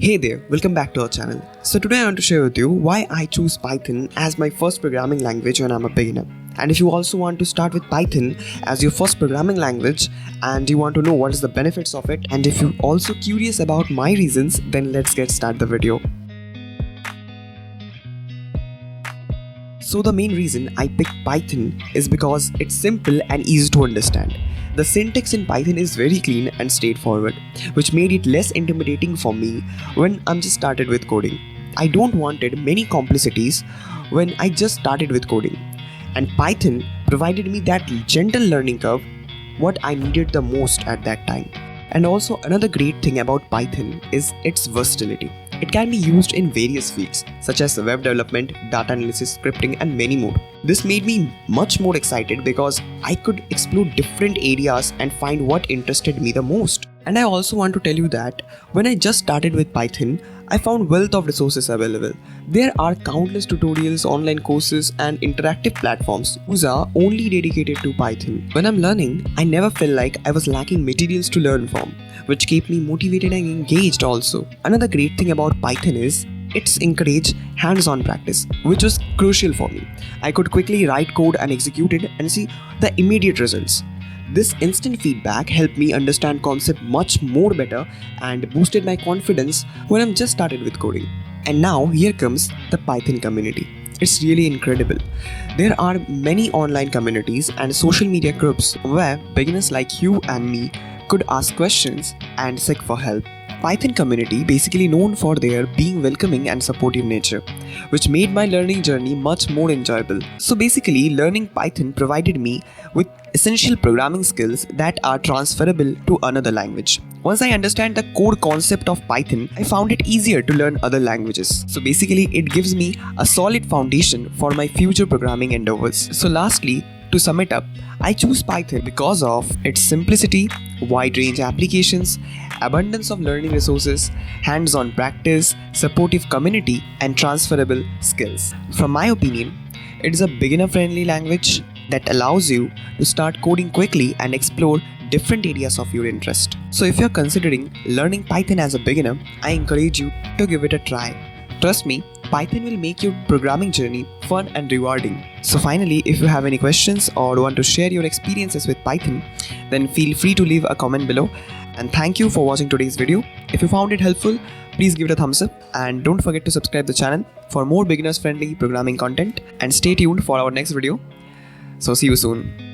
Hey there, welcome back to our channel. So today I want to share with you why I choose Python as my first programming language when I'm a beginner. And if you also want to start with Python as your first programming language and you want to know what is the benefits of it, and if you're also curious about my reasons, then let's get started the video. So the main reason I picked Python is because it's simple and easy to understand. The syntax in Python is very clean and straightforward, which made it less intimidating for me when I'm just started with coding. I don't wanted many complexities when I just started with coding, and Python provided me that gentle learning curve what I needed the most at that time. And also another great thing about Python is its versatility. It can be used in various fields such as web development, data analysis, scripting and many more. This made me much more excited because I could explore different areas and find what interested me the most. And I also want to tell you that when I just started with Python, I found wealth of resources available. There are countless tutorials, online courses and interactive platforms which are only dedicated to Python. When I'm learning, I never felt like I was lacking materials to learn from, which kept me motivated and engaged also. Another great thing about Python is it's encouraged hands-on practice, which was crucial for me. I could quickly write code and execute it and see the immediate results. This instant feedback helped me understand concept much more better and boosted my confidence when I'm just started with coding. And now here comes the Python community. It's really incredible. There are many online communities and social media groups where beginners like you and me could ask questions and seek for help. Python community basically known for their being welcoming and supportive nature, which made my learning journey much more enjoyable. So basically, learning Python provided me with essential programming skills that are transferable to another language. Once I understand the core concept of Python, I found it easier to learn other languages. So basically, it gives me a solid foundation for my future programming endeavors. So lastly, to sum it up, I choose Python because of its simplicity, wide range applications, abundance of learning resources, hands-on practice, supportive community, and transferable skills. From my opinion, it is a beginner-friendly language that allows you to start coding quickly and explore different areas of your interest. So if you're considering learning Python as a beginner, I encourage you to give it a try. Trust me, Python will make your programming journey fun and rewarding. So finally, if you have any questions or want to share your experiences with Python, then feel free to leave a comment below. And thank you for watching today's video. If you found it helpful, please give it a thumbs up and don't forget to subscribe the channel for more beginners friendly programming content, and stay tuned for our next video. So see you soon.